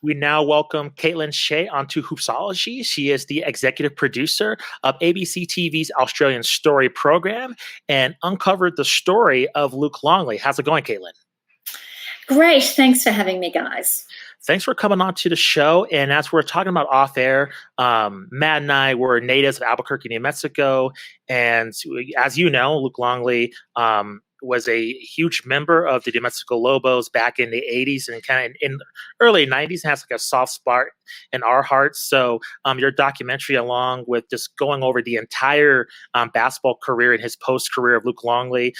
We now welcome Caitlin Shea onto Hoopsology. She is the executive producer of ABC TV's Australian Story program and uncovered the story of Luc Longley. How's it going, Caitlin? Great. Thanks for having me, guys. Thanks for coming on to the show. And as we're talking about off air, Matt and I were natives of Albuquerque, New Mexico. And as you know, Luc Longley was a huge member of the New Mexico Lobos back in the 80s and kind of in the early 90s, and has like a soft spot in our hearts. So your documentary, along with just going over the entire basketball career and his post-career of Luc Longley,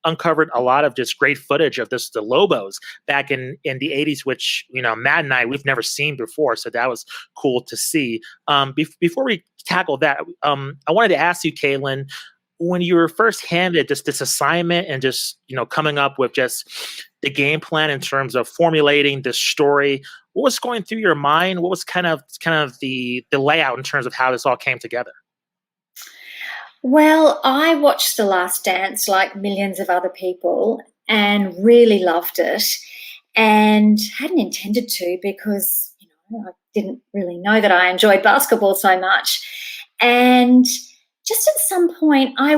uncovered a lot of just great footage of the Lobos back in the 80s, which, Matt and I, we've never seen before. So that was cool to see. Before we tackle that, I wanted to ask you, Caitlin, when you were first handed this assignment and just, coming up with just the game plan in terms of formulating this story, what was going through your mind? What was kind of the layout in terms of how this all came together? Well, I watched The Last Dance like millions of other people and really loved it, and hadn't intended to because, I didn't really know that I enjoyed basketball so much. And just at some point I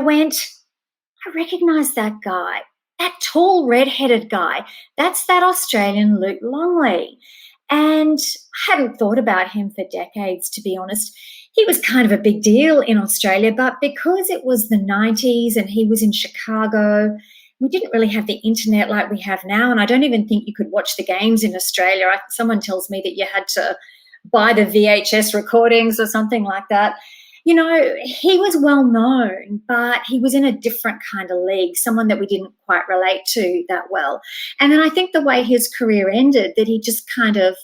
recognized that guy, that tall red-headed guy. That's that Australian Luc Longley. And I hadn't thought about him for decades, to be honest. He was kind of a big deal in Australia, but because it was the 90s and he was in Chicago, we didn't really have the internet like we have now. And I don't even think you could watch the games in Australia. Someone tells me that you had to buy the VHS recordings or something like that. He was well known, but he was in a different kind of league, someone that we didn't quite relate to that well. And then I think the way his career ended, that he just kind of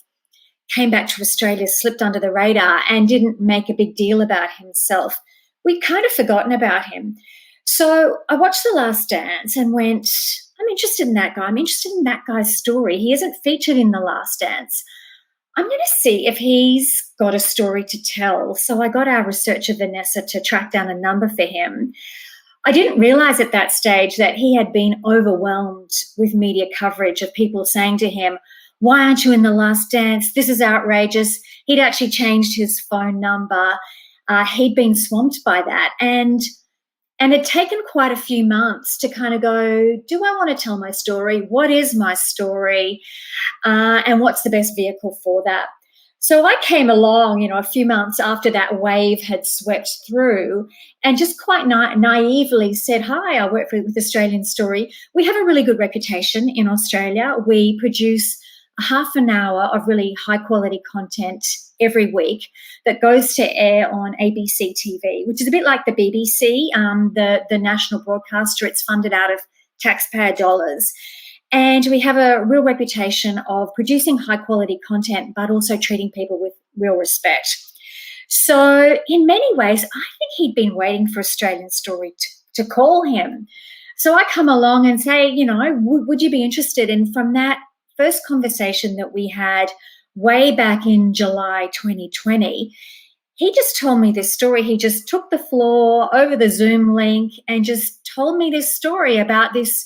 came back to Australia, slipped under the radar and didn't make a big deal about himself. We'd kind of forgotten about him. So I watched The Last Dance and went, I'm interested in that guy. I'm interested in that guy's story. He isn't featured in The Last Dance. I'm going to see if he's got a story to tell. So I got our researcher, Vanessa, to track down a number for him. I didn't realize at that stage that he had been overwhelmed with media coverage of people saying to him, "Why aren't you in The Last Dance? This is outrageous." He'd actually changed his phone number. He'd been swamped by that. And it'd taken quite a few months to kind of go, do I want to tell my story? What is my story? And what's the best vehicle for that? So I came along, a few months after that wave had swept through and just quite naively said, "Hi, I work with Australian Story. We have a really good reputation in Australia. We produce half an hour of really high quality content every week that goes to air on ABC TV, which is a bit like the BBC, the national broadcaster. It's funded out of taxpayer dollars. And we have a real reputation of producing high quality content, but also treating people with real respect." So in many ways, I think he'd been waiting for Australian Story to call him. So I come along and say, would you be interested? And from that first conversation that we had way back in July 2020, he just told me this story. He just took the floor over the Zoom link and just told me this story about this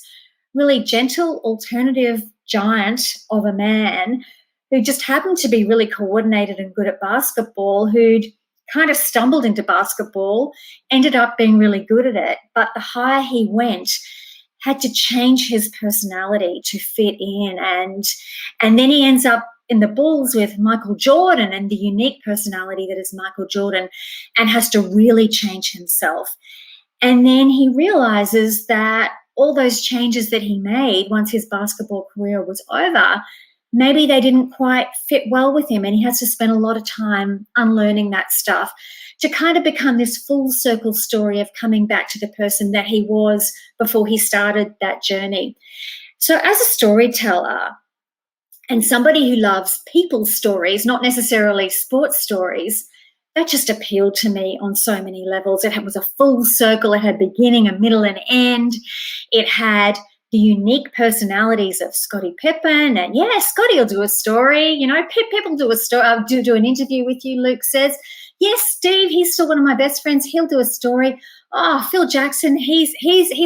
really gentle alternative giant of a man who just happened to be really coordinated and good at basketball, who'd kind of stumbled into basketball, ended up being really good at it. But the higher he went, had to change his personality to fit in. And then he ends up in the Bulls with Michael Jordan and the unique personality that is Michael Jordan, and has to really change himself. And then he realizes that all those changes that he made once his basketball career was over, maybe they didn't quite fit well with him, and he has to spend a lot of time unlearning that stuff to kind of become this full circle story of coming back to the person that he was before he started that journey. So as a storyteller and somebody who loves people's stories, not necessarily sports stories, that just appealed to me on so many levels. It was a full circle. It had beginning, a middle, and end. It had the unique personalities of Scottie Pippen, and Scottie will do a story. Pip will do a story. I'll do an interview with you, Luke says. Yes, Steve, he's still one of my best friends. He'll do a story. Oh, Phil Jackson, he's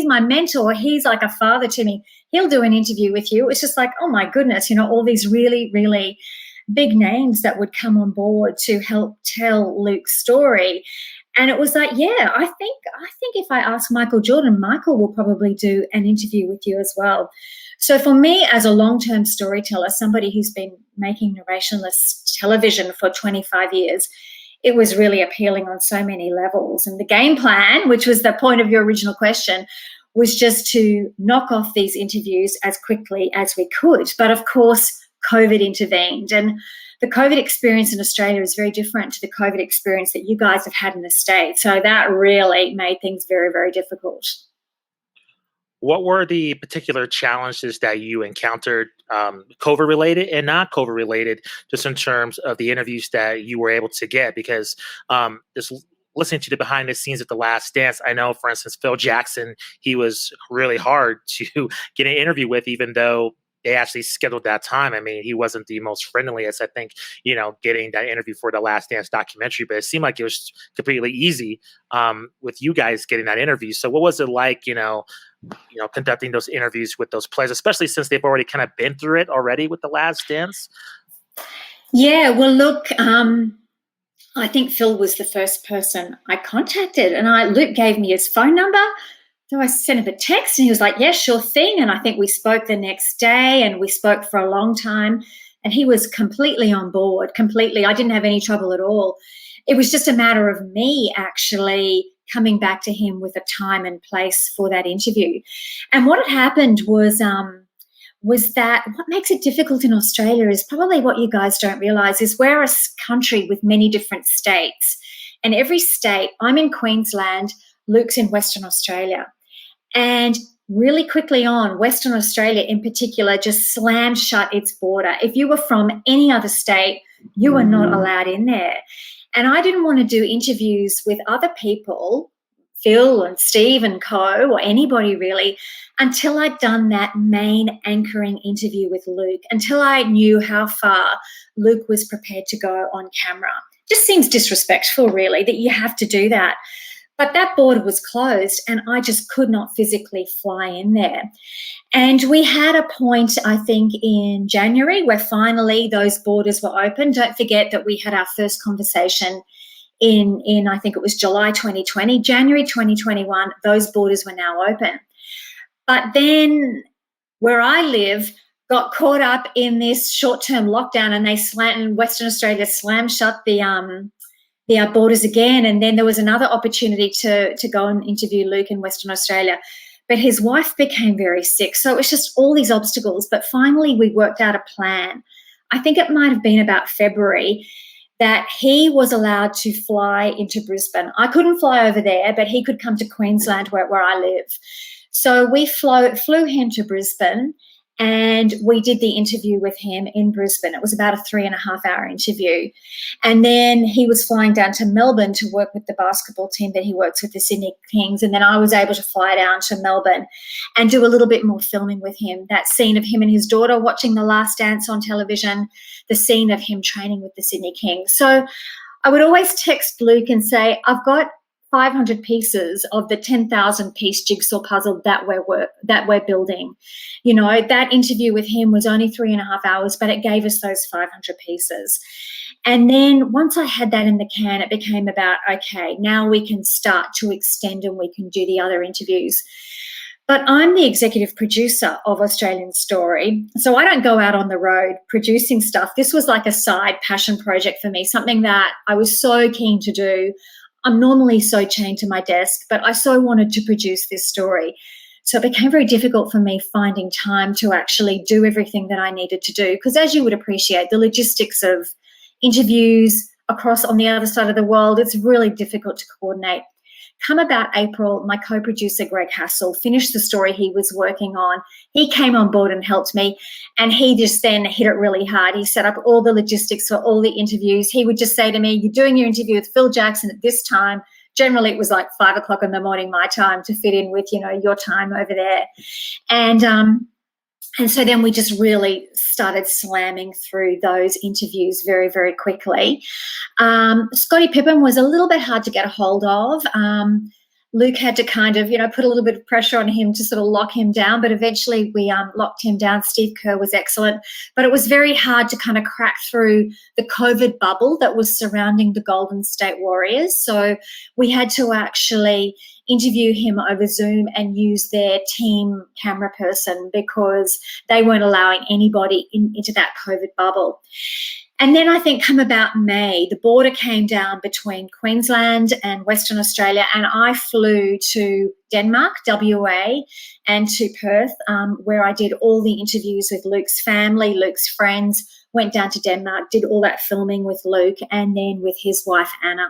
my mentor. He's like a father to me. He'll do an interview with you. It's just like, oh my goodness, all these really, really big names that would come on board to help tell Luke's story. And it was like, yeah, I think if I ask Michael Jordan, Michael will probably do an interview with you as well. So for me, as a long-term storyteller, somebody who's been making narrationless television for 25 years, it was really appealing on so many levels. And the game plan, which was the point of your original question, was just to knock off these interviews as quickly as we could. But of course, COVID intervened. And the COVID experience in Australia is very different to the COVID experience that you guys have had in the States. So that really made things very, very difficult. What were the particular challenges that you encountered, COVID related and not COVID related, just in terms of the interviews that you were able to get? Because just listening to the behind the scenes of The Last Dance, I know, for instance, Phil Jackson, he was really hard to get an interview with, even though they actually scheduled that time. I mean, he wasn't the most friendliest, I think, getting that interview for the Last Dance documentary, but it seemed like it was completely easy with you guys getting that interview. So what was it like, conducting those interviews with those players, especially since they've already kind of been through it already with The Last Dance? Yeah, well, look, I think Phil was the first person I contacted, and Luke gave me his phone number. So I sent him a text and he was like, yeah, sure thing. And I think we spoke the next day, and we spoke for a long time, and he was completely on board, completely. I didn't have any trouble at all. It was just a matter of me actually coming back to him with a time and place for that interview. And what had happened was that what makes it difficult in Australia is probably what you guys don't realise is we're a country with many different states. And every state, I'm in Queensland, Luke's in Western Australia. And really quickly on, Western Australia in particular just slammed shut its border. If you were from any other state, you were not allowed in there. And I didn't want to do interviews with other people, Phil and Steve and co, or anybody really, until I'd done that main anchoring interview with Luke, until I knew how far Luke was prepared to go on camera. Just seems disrespectful, really, that you have to do that. But that border was closed and I just could not physically fly in there. And we had a point, I think, in January where finally those borders were open. Don't forget that we had our first conversation in I think it was July 2020. January 2021, those borders were now open. But then where I live got caught up in this short-term lockdown, and Western Australia slammed shut the borders again. And then there was another opportunity to go and interview Luke in Western Australia. But his wife became very sick. So it was just all these obstacles. But finally, we worked out a plan. I think it might have been about February that he was allowed to fly into Brisbane. I couldn't fly over there, but he could come to Queensland where I live. So we flew him to Brisbane, and we did the interview with him in Brisbane. It was about a 3.5-hour interview. And then he was flying down to Melbourne to work with the basketball team that he works with, the Sydney Kings. And then I was able to fly down to Melbourne and do a little bit more filming with him. That scene of him and his daughter watching The Last Dance on television, the scene of him training with the Sydney Kings. So I would always text Luke and say, I've got 500 pieces of the 10,000 piece jigsaw puzzle that we're building. That interview with him was only 3.5 hours, but it gave us those 500 pieces. And then once I had that in the can, it became about, okay, now we can start to extend and we can do the other interviews. But I'm the executive producer of Australian Story, so I don't go out on the road producing stuff. This was like a side passion project for me, something that I was so keen to do. I'm normally so chained to my desk, but I so wanted to produce this story. So it became very difficult for me finding time to actually do everything that I needed to do, because as you would appreciate, the logistics of interviews across on the other side of the world, it's really difficult to coordinate. Come about April, my co-producer, Greg Hassel, finished the story he was working on. He came on board and helped me, and he just then hit it really hard. He set up all the logistics for all the interviews. He would just say to me, you're doing your interview with Phil Jackson at this time. Generally, it was like 5 o'clock in the morning, my time, to fit in with, your time over there. And so then we just really started slamming through those interviews very, very quickly. Scottie Pippen was a little bit hard to get a hold of. Luke had to kind of, put a little bit of pressure on him to sort of lock him down, but eventually we locked him down. Steve Kerr was excellent, but it was very hard to kind of crack through the COVID bubble that was surrounding the Golden State Warriors. So we had to actually interview him over Zoom and use their team camera person because they weren't allowing anybody into that COVID bubble. And then I think come about May, the border came down between Queensland and Western Australia, and I flew to Denmark, WA, and to Perth, where I did all the interviews with Luke's family, Luke's friends, went down to Denmark, did all that filming with Luke, and then with his wife, Anna.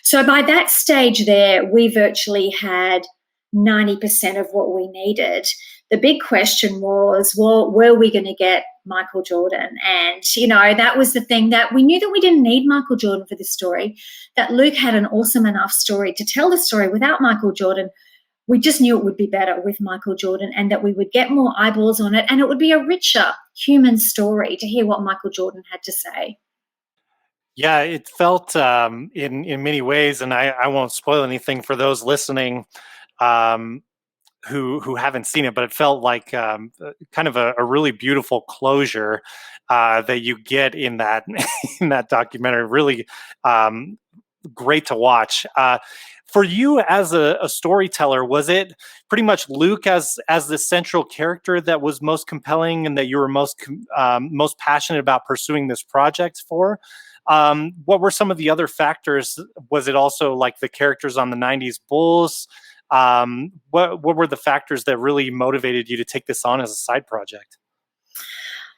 So by that stage there, we virtually had 90% of what we needed. The big question was, well, were we going to get Michael Jordan? And, that was the thing, that we knew that we didn't need Michael Jordan for this story, that Luke had an awesome enough story to tell the story without Michael Jordan. We just knew it would be better with Michael Jordan and that we would get more eyeballs on it and it would be a richer human story to hear what Michael Jordan had to say. Yeah, it felt in many ways, and I won't spoil anything for those listening who haven't seen it, but it felt like kind of a really beautiful closure that you get in that in that documentary. Really great to watch. For you as a storyteller, was it pretty much Luke as the central character that was most compelling and that you were most passionate about pursuing this project for? What were some of the other factors? Was it also like the characters on the 90s Bulls? What were the factors that really motivated you to take this on as a side project?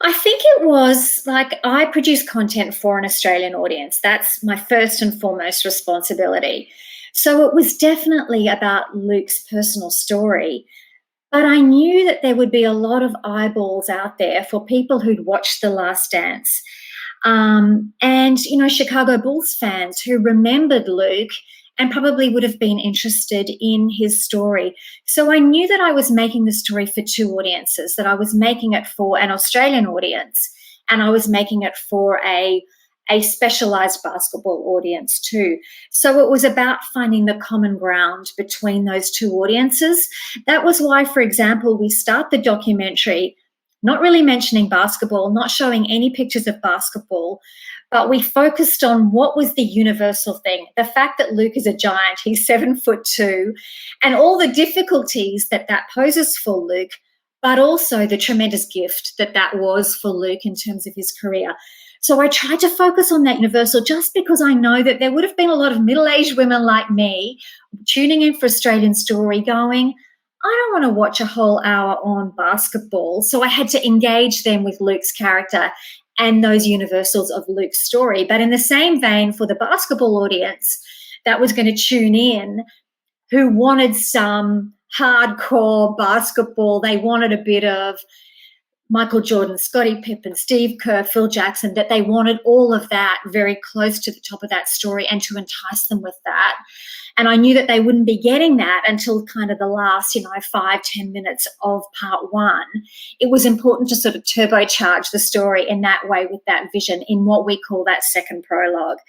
I think it was like I produce content for an Australian audience. That's my first and foremost responsibility. So it was definitely about Luke's personal story. But I knew that there would be a lot of eyeballs out there for people who'd watched The Last Dance. And, Chicago Bulls fans who remembered Luke and probably would have been interested in his story. So I knew that I was making the story for two audiences, that I was making it for an Australian audience and I was making it for a specialized basketball audience too. So it was about finding the common ground between those two audiences. That was why, for example, we start the documentary not really mentioning basketball, not showing any pictures of basketball, but we focused on what was the universal thing. The fact that Luke is a giant, he's 7'2", and all the difficulties that poses for Luke, but also the tremendous gift that was for Luke in terms of his career. So I tried to focus on that universal just because I know that there would have been a lot of middle-aged women like me tuning in for Australian Story going, I don't want to watch a whole hour on basketball. So I had to engage them with Luke's character and those universals of Luke's story. But in the same vein, for the basketball audience that was going to tune in, who wanted some hardcore basketball, they wanted a bit of Michael Jordan, Scottie Pippen, Steve Kerr, Phil Jackson, that they wanted all of that very close to the top of that story and to entice them with that. And I knew that they wouldn't be getting that until kind of the last, 5-10 minutes of part one. It was important to sort of turbocharge the story in that way with that vision in what we call that second prologue.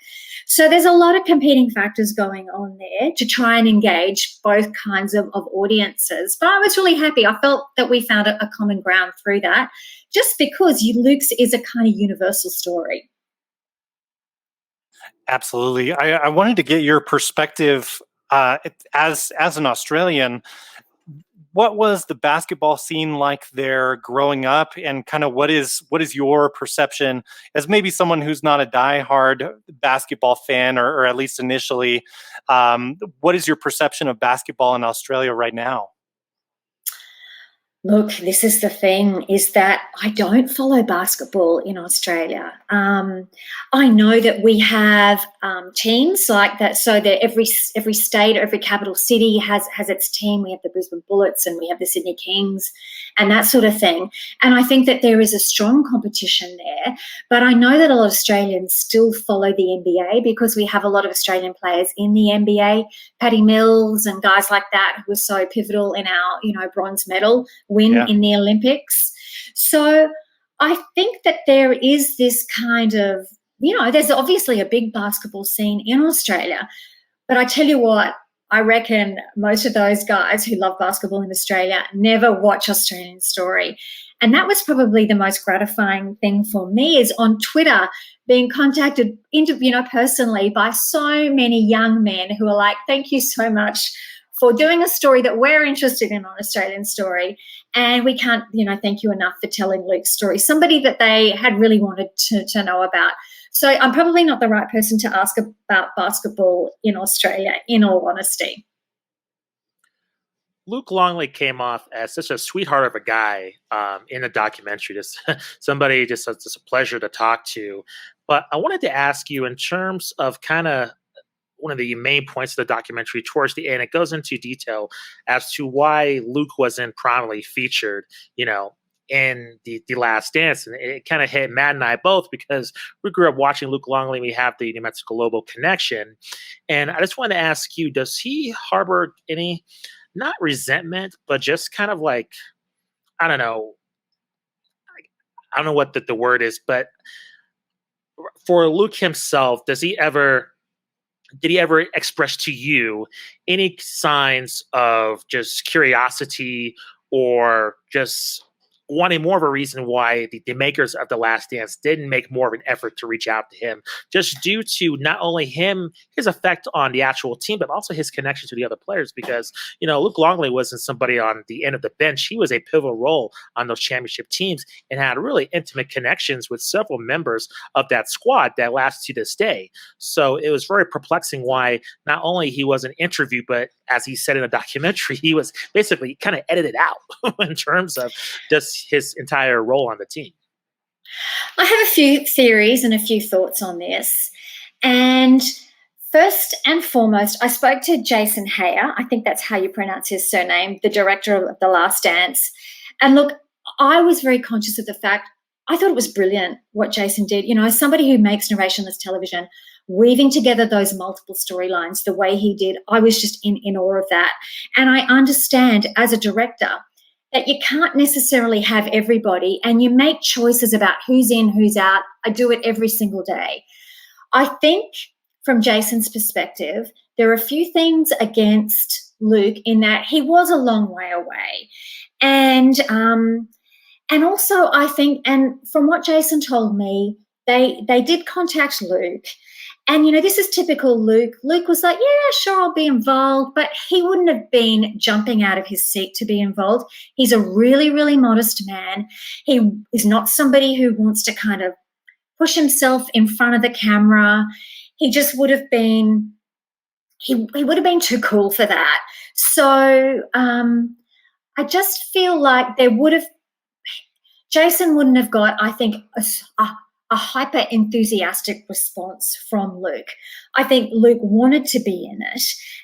So there's a lot of competing factors going on there to try and engage both kinds of audiences. But I was really happy. I felt that we found a common ground through that just because Luke's is a kind of universal story. Absolutely. I wanted to get your perspective as an Australian. What was the basketball scene like there growing up, and kind of what is your perception as maybe someone who's not a diehard basketball fan, or at least initially? What is your perception of basketball in Australia right now? Look, this is the thing, is that I don't follow basketball in Australia. I know that we have teams like that, so that every state, every capital city has its team. We have the Brisbane Bullets and we have the Sydney Kings and that sort of thing. And I think that there is a strong competition there. But I know that a lot of Australians still follow the NBA because we have a lot of Australian players in the NBA, Patty Mills and guys like that who were so pivotal in our, bronze medal win in the Olympics. So I think that there is this kind of, there's obviously a big basketball scene in Australia, but I tell you what, I reckon most of those guys who love basketball in Australia never watch Australian Story. And that was probably the most gratifying thing for me, is on Twitter being contacted personally by so many young men who are like, thank you so much for doing a story that we're interested in on Australian Story. And we can't, thank you enough for telling Luke's story, somebody that they had really wanted to know about. So I'm probably not the right person to ask about basketball in Australia, in all honesty. Luc Longley came off as such a sweetheart of a guy in the documentary. Just somebody just a pleasure to talk to. But I wanted to ask you, in terms of kind of one of the main points of the documentary towards the end, it goes into detail as to why Luke wasn't prominently featured, in the Last Dance. And it kind of hit Matt and I both, because we grew up watching Luc Longley. We have the New Mexico Lobo connection. And I just wanted to ask you, does he harbor any, not resentment, but just kind of like, I don't know what the word is, but for Luke himself, did he ever express to you any signs of just curiosity, or just wanting more of a reason why the makers of The Last Dance didn't make more of an effort to reach out to him, just due to not only his effect on the actual team, but also his connection to the other players? Because, Luc Longley wasn't somebody on the end of the bench. He was a pivotal role on those championship teams and had really intimate connections with several members of that squad that lasts to this day. So it was very perplexing why not only he wasn't interviewed, but as he said in a documentary, he was basically kind of edited out in terms of just his entire role on the team. I have a few theories and a few thoughts on this. And first and foremost, I spoke to Jason Shea. I think that's how you pronounce his surname, the director of The Last Dance. And look, I was very conscious of the fact, I thought it was brilliant what Jason did. As somebody who makes narrationless television, weaving together those multiple storylines the way he did, I was just in awe of that. And I understand, as a director, that you can't necessarily have everybody, and you make choices about who's in, who's out. I do it every single day. I think from Jason's perspective, there are a few things against Luke in that he was a long way away. And also I think, and from what Jason told me, they did contact Luke. And, this is typical Luke. Luke was like, yeah, sure, I'll be involved. But he wouldn't have been jumping out of his seat to be involved. He's a really, really modest man. He is not somebody who wants to kind of push himself in front of the camera. He just would have been, he would have been too cool for that. So I just feel like Jason wouldn't have got, I think, a hyper enthusiastic response from Luke. I think Luke wanted to be in it.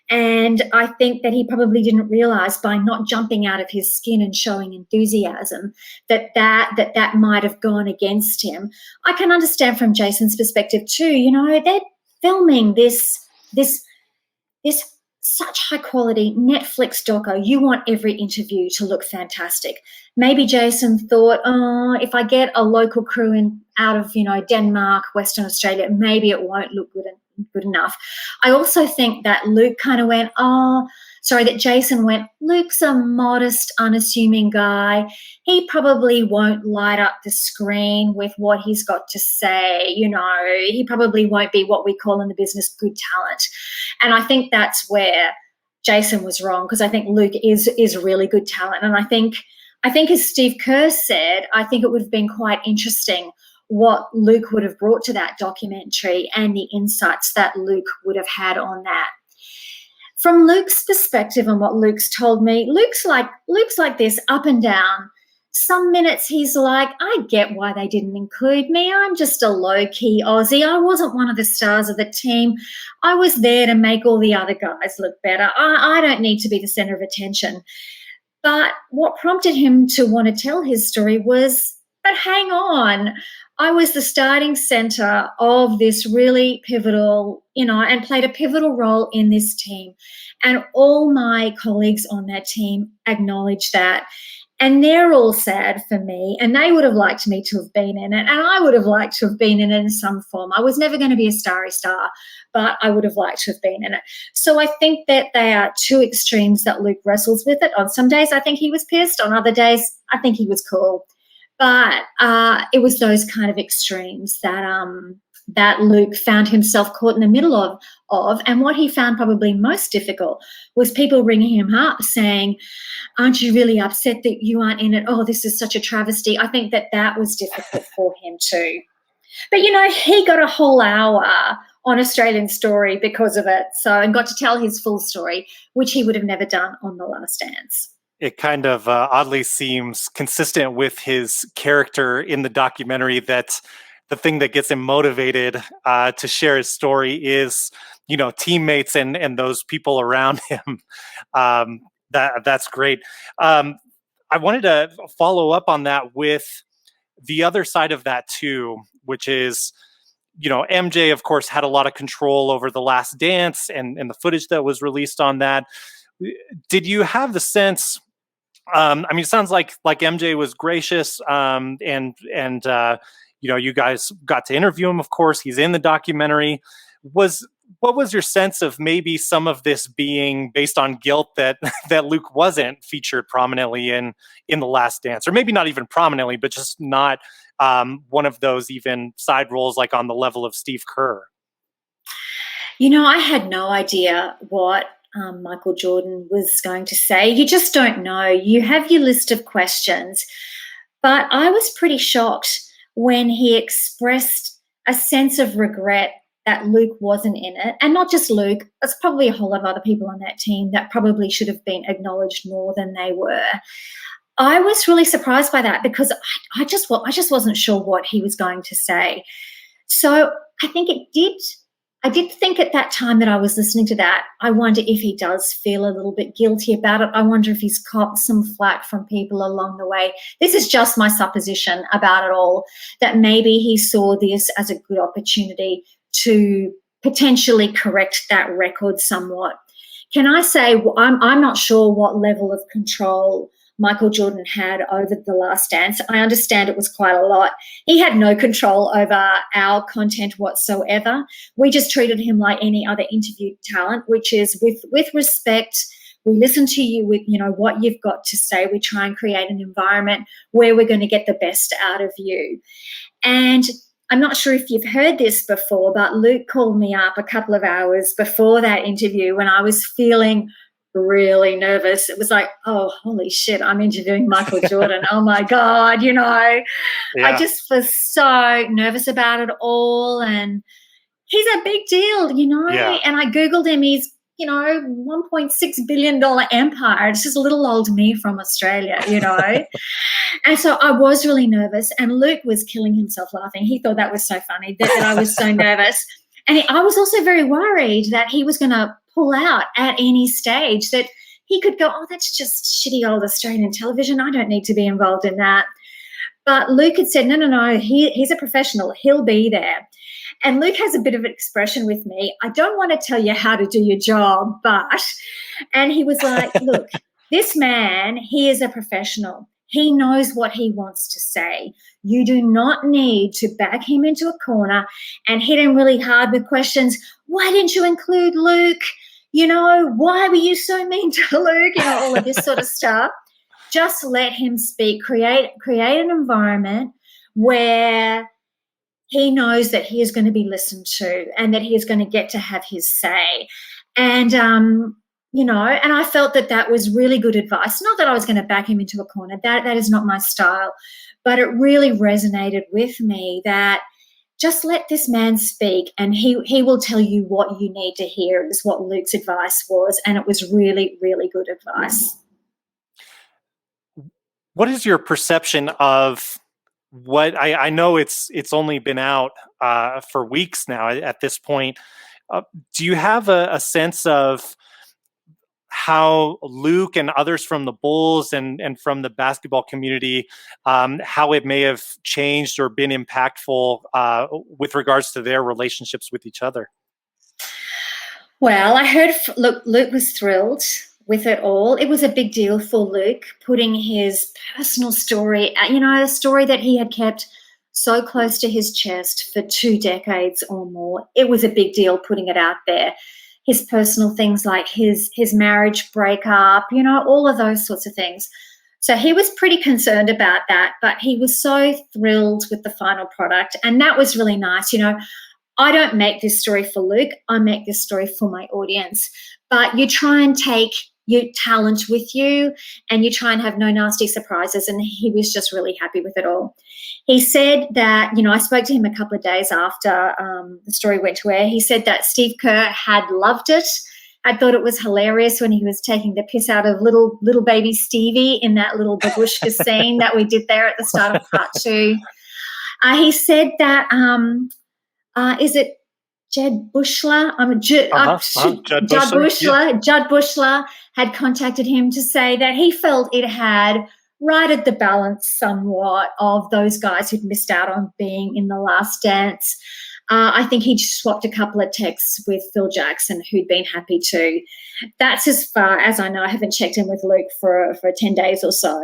And I think that he probably didn't realize, by not jumping out of his skin and showing enthusiasm, that might have gone against him. I can understand from Jason's perspective too, they're filming this such high quality Netflix doco. You want every interview to look fantastic. Maybe Jason thought, if I get a local crew out of Denmark, Western Australia, maybe it won't look good enough. I also think that Luke kind of went, that Jason went, Luke's a modest, unassuming guy. He probably won't light up the screen with what he's got to say. He probably won't be what we call in the business good talent. And I think that's where Jason was wrong, because I think Luke is really good talent. And I think as Steve Kerr said, I think it would have been quite interesting what Luke would have brought to that documentary and the insights that Luke would have had on that. From Luke's perspective and what Luke's told me, Luke's like this, up and down. Some minutes he's like, I get why they didn't include me. I'm just a low-key Aussie. I wasn't one of the stars of the team. I was there to make all the other guys look better. I don't need to be the center of attention. But what prompted him to want to tell his story was, but hang on, I was the starting center of this really pivotal, and played a pivotal role in this team. And all my colleagues on that team acknowledge that. And they're all sad for me, and they would have liked me to have been in it, and I would have liked to have been in it in some form. I was never going to be a starry star, but I would have liked to have been in it. So I think that they are two extremes that Luke wrestles with it. On some days I think he was pissed, on other days I think he was cool. But it was those kind of extremes that Luke found himself caught in the middle of. And what he found probably most difficult was people ringing him up saying, aren't you really upset that you aren't in it? Oh, this is such a travesty. I think that was difficult for him too. But, he got a whole hour on Australian Story because of it, and got to tell his full story, which he would have never done on The Last Dance. It kind of oddly seems consistent with his character in the documentary that the thing that gets him motivated to share his story is, teammates and those people around him. That's great. I wanted to follow up on that with the other side of that too, which is, MJ, of course, had a lot of control over The Last Dance and the footage that was released on that. Did you have the sense? It sounds like MJ was gracious, and you guys got to interview him. Of course, he's in the documentary. What was your sense of maybe some of this being based on guilt that that Luke wasn't featured prominently in The Last Dance, or maybe not even prominently, but just not one of those even side roles like on the level of Steve Kerr? I had no idea what Michael Jordan was going to say. You just don't know. You have your list of questions. But I was pretty shocked when he expressed a sense of regret that Luke wasn't in it. And not just Luke, it's probably a whole lot of other people on that team that probably should have been acknowledged more than they were. I was really surprised by that because I just wasn't sure what he was going to say. So I think I did think at that time that I was listening to that, I wonder if he does feel a little bit guilty about it. I wonder if he's copped some flack from people along the way. This is just my supposition about it all, that maybe he saw this as a good opportunity to potentially correct that record somewhat. Can I say I'm not sure what level of control Michael Jordan had over The Last Dance. I understand it was quite a lot. He had no control over our content whatsoever. We just treated him like any other interviewed talent, which is with respect. We listen to you with, what you've got to say. We try and create an environment where we're going to get the best out of you. And I'm not sure if you've heard this before, but Luke called me up a couple of hours before that interview when I was feeling really nervous. It was like, oh, holy shit, I'm interviewing Michael Jordan. Oh my God, Yeah. I just was so nervous about it all. And he's a big deal, Yeah. and I Googled him. He's, $1.6 billion empire. It's just little old me from Australia, And so I was really nervous, and Luke was killing himself laughing. He thought that was so funny that I was so nervous. And I was also very worried that he was going to pull out at any stage, that he could go, oh, that's just shitty old Australian television. I don't need to be involved in that. But Luke had said, no, he's a professional. He'll be there. And Luke has a bit of an expression with me. I don't want to tell you how to do your job, and he was like, look, this man, he is a professional. He knows what he wants to say. You do not need to back him into a corner and hit him really hard with questions. Why didn't you include Luke? Why were you so mean to Luke? All of this sort of stuff. Just let him speak. Create an environment where he knows that he is going to be listened to and that he is going to get to have his say. And, and I felt that was really good advice. Not that I was going to back him into a corner. That is not my style. But it really resonated with me that just let this man speak, and he will tell you what you need to hear, is what Luke's advice was. And it was really, really good advice. What is your perception of what I know it's only been out for weeks now at this point? Do you have a sense of how Luke and others from the Bulls and from the basketball community, how it may have changed or been impactful with regards to their relationships with each other? Well, I heard, Luke was thrilled with it all. It was a big deal for Luke, putting his personal story, a story that he had kept so close to his chest for 2 decades or more. It was a big deal putting it out there. His personal things like his marriage breakup, all of those sorts of things. So he was pretty concerned about that, but he was so thrilled with the final product. And that was really nice. I don't make this story for Luke. I make this story for my audience. But you try and take your talent with you, and you try and have no nasty surprises. And he was just really happy with it all. He said that, I spoke to him a couple of days after the story went to air. He said that Steve Kerr had loved it. I thought it was hilarious when he was taking the piss out of little baby Stevie in that little babushka scene that we did there at the start of part 2. He said that, is it Jed Bushler? Judd Bushler. Yeah. Judd Bushler had contacted him to say that he felt it had righted the balance somewhat of those guys who'd missed out on being in The Last Dance. I think he swapped a couple of texts with Phil Jackson, who'd been happy too. That's as far as I know. I haven't checked in with Luke for 10 days or so.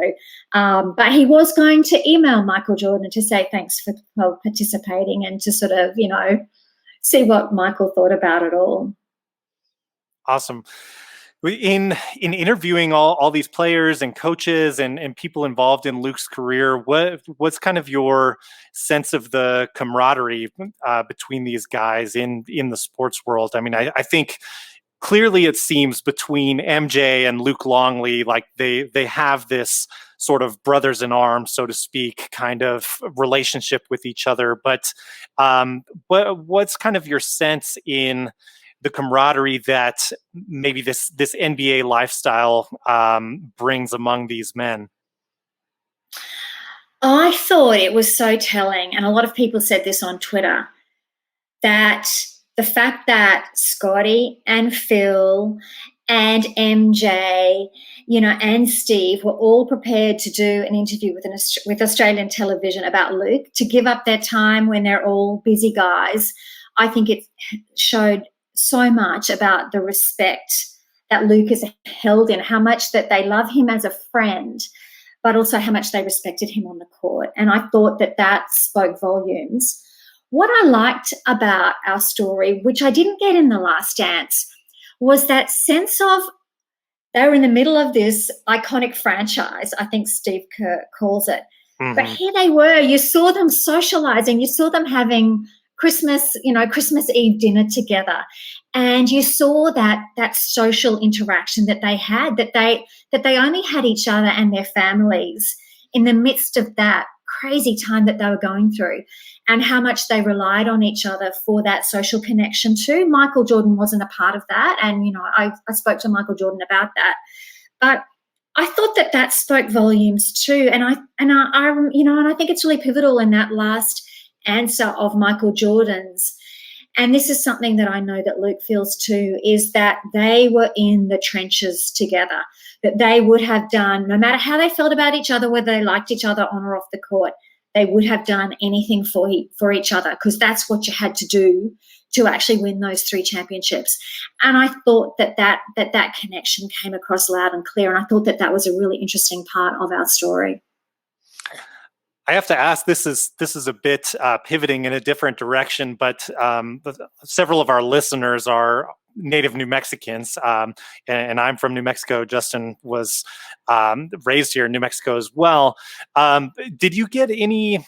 But he was going to email Michael Jordan to say thanks for participating and to sort of, see what Michael thought about it all. Awesome. In interviewing all these players and coaches and people involved in Luke's career, what's kind of your sense of the camaraderie between these guys in the sports world? I mean, I think clearly it seems between MJ and Luc Longley, like they have this sort of brothers in arms, so to speak, kind of relationship with each other. But what's kind of your sense in the camaraderie that maybe this NBA lifestyle brings among these men? I thought it was so telling, and a lot of people said this on Twitter, that the fact that Scotty and Phil and MJ, and Steve were all prepared to do an interview with Australian television about Luke, to give up their time when they're all busy guys. I think it showed so much about the respect that Luke is held in, how much that they love him as a friend, but also how much they respected him on the court. And I thought that spoke volumes. What I liked about our story, which I didn't get in The Last Dance, was that sense of they were in the middle of this iconic franchise, I think Steve Kerr calls it. Mm-hmm. But here they were. You saw them socializing. You saw them having Christmas Eve dinner together, and you saw that social interaction that they had, that they only had each other and their families in the midst of that crazy time that they were going through, and how much they relied on each other for that social connection too. Michael Jordan wasn't a part of that, and I spoke to Michael Jordan about that, but I thought that spoke volumes too, and I think it's really pivotal in that last answer of Michael Jordan's. And this is something that I know that Luke feels too, is that they were in the trenches together, that they would have done, no matter how they felt about each other, whether they liked each other on or off the court, they would have done anything for each other, because that's what you had to do to actually win those 3 championships. And I thought that connection came across loud and clear, and I thought that was a really interesting part of our story. I have to ask, this is a bit pivoting in a different direction, but several of our listeners are native New Mexicans, and I'm from New Mexico. Justin was raised here in New Mexico as well. Did you get any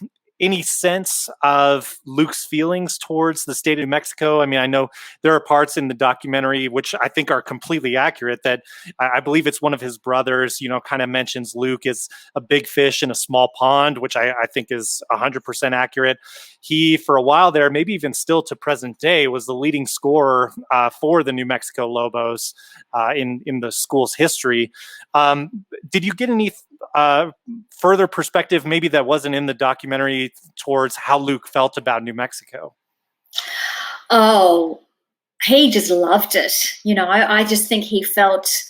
sense of Luke's feelings towards the state of New Mexico? I mean, I know there are parts in the documentary which I think are completely accurate, that I believe it's one of his brothers, kind of mentions Luke as a big fish in a small pond, which I think is 100% accurate. He, for a while there, maybe even still to present day, was the leading scorer for the New Mexico Lobos in the school's history. Did you get any further perspective, maybe that wasn't in the documentary, towards how Luke felt about New Mexico? Oh, he just loved it. I just think he felt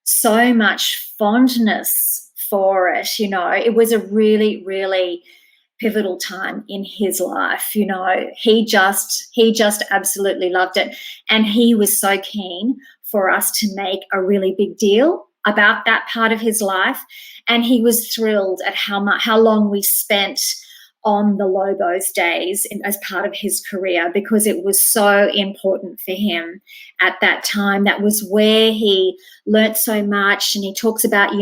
so much fondness for it. It was a really, really pivotal time in his life. He just absolutely loved it. And he was so keen for us to make a really big deal about that part of his life. And he was thrilled at how long we spent on the Lobos days as part of his career, because it was so important for him at that time. That was where he learnt so much. And he talks about,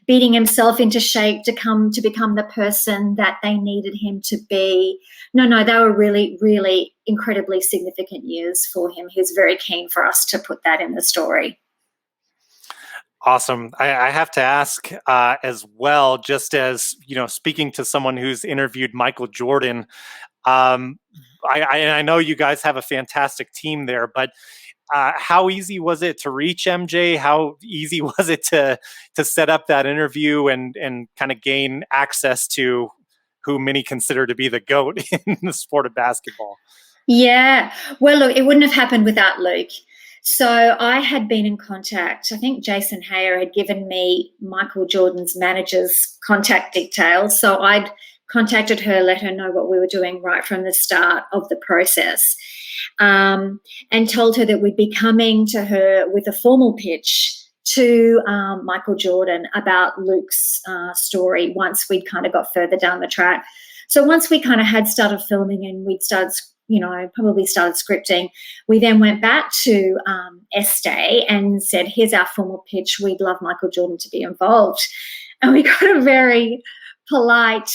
beating himself into shape to become the person that they needed him to be. No, they were really, really incredibly significant years for him. He was very keen for us to put that in the story. Awesome. I have to ask as well, just as, speaking to someone who's interviewed Michael Jordan, I know you guys have a fantastic team there, but how easy was it to reach MJ? How easy was it to set up that interview and kind of gain access to who many consider to be the GOAT in the sport of basketball? Yeah. Well, look, it wouldn't have happened without Luke. So I had been in contact. I think Jason Heyer had given me Michael Jordan's manager's contact details. So I'd contacted her, let her know what we were doing right from the start of the process, and told her that we'd be coming to her with a formal pitch to Michael Jordan about Luke's story once we'd kind of got further down the track. So once we kind of had started filming and we'd started probably started scripting, we then went back to Estee and said, here's our formal pitch. We'd love Michael Jordan to be involved. And we got a very polite,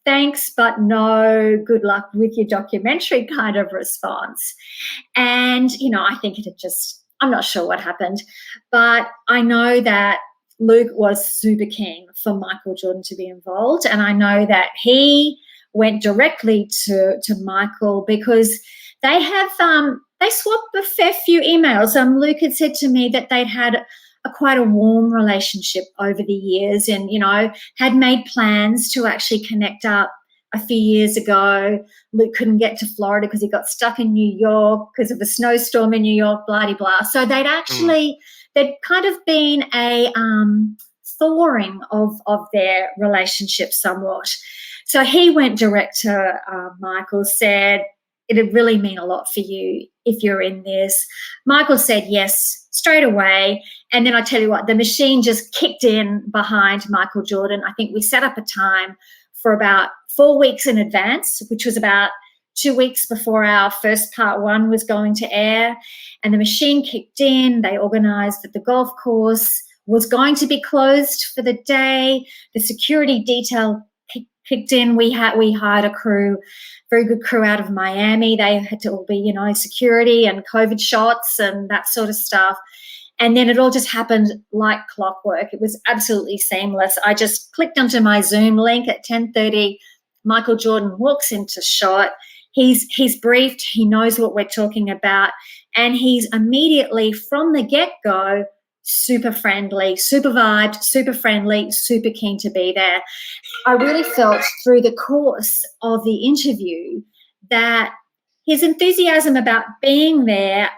thanks, but no, good luck with your documentary kind of response. And, I think I'm not sure what happened, but I know that Luke was super keen for Michael Jordan to be involved. And I know that he went directly to Michael because they swapped a fair few emails. Luke had said to me that they'd had quite a warm relationship over the years and, had made plans to actually connect up a few years ago. Luke couldn't get to Florida because he got stuck in New York because of a snowstorm in New York, blah-de-blah. So they'd kind of been a thawing of their relationship somewhat. So he went direct to Michael, said, it'd really mean a lot for you if you're in this. Michael said yes straight away. And then I tell you what, the machine just kicked in behind Michael Jordan. I think we set up a time for about 4 weeks in advance, which was about 2 weeks before our first part one was going to air. And the machine kicked in. They organised that the golf course was going to be closed for the day. The security detail kicked in. We hired a crew, very good crew out of Miami. They had to all be, security and COVID shots and that sort of stuff. And then it all just happened like clockwork. It was absolutely seamless. I just clicked onto my Zoom link at 10:30. Michael Jordan walks into shot. He's briefed. He knows what we're talking about. And he's immediately from the get-go super friendly, super vibed, super friendly, super keen to be there. I really felt through the course of the interview that his enthusiasm about being there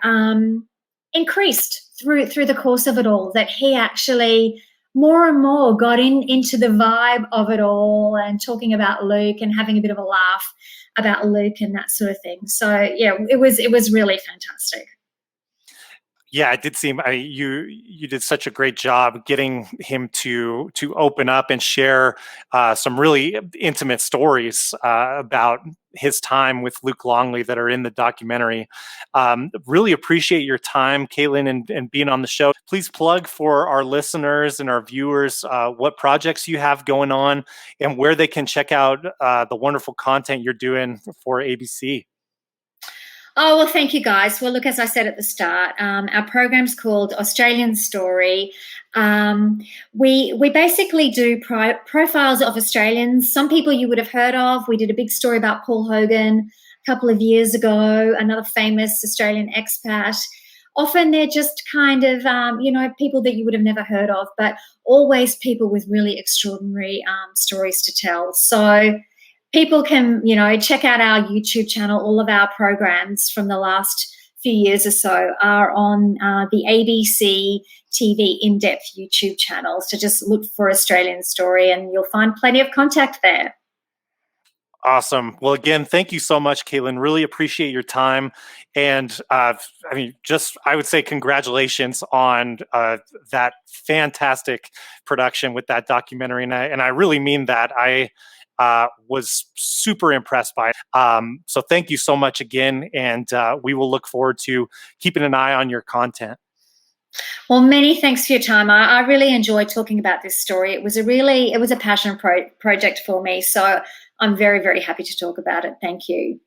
increased through the course of it all, that he actually more and more got into the vibe of it all and talking about Luke and having a bit of a laugh about Luke and that sort of thing. So, yeah, it was really fantastic. Yeah, it did seem you did such a great job getting him to open up and share some really intimate stories about his time with Luc Longley that are in the documentary. Really appreciate your time, Caitlin, and being on the show. Please plug for our listeners and our viewers what projects you have going on and where they can check out the wonderful content you're doing for ABC. Oh, well, thank you, guys. Well, look, as I said at the start, our program's called Australian Story. We basically do profiles of Australians, some people you would have heard of. We did a big story about Paul Hogan a couple of years ago, another famous Australian expat. Often they're just kind of, people that you would have never heard of, but always people with really extraordinary stories to tell. So people can, check out our YouTube channel. All of our programs from the last few years or so are on the ABC TV in-depth YouTube channel. So just look for Australian Story and you'll find plenty of content there. Awesome. Well, again, thank you so much, Caitlin. Really appreciate your time. And I would say congratulations on that fantastic production with that documentary. And I really mean that. I was super impressed by it. So thank you so much again. And we will look forward to keeping an eye on your content. Well, many thanks for your time. I really enjoyed talking about this story. It was a passion project for me. So I'm very, very happy to talk about it. Thank you.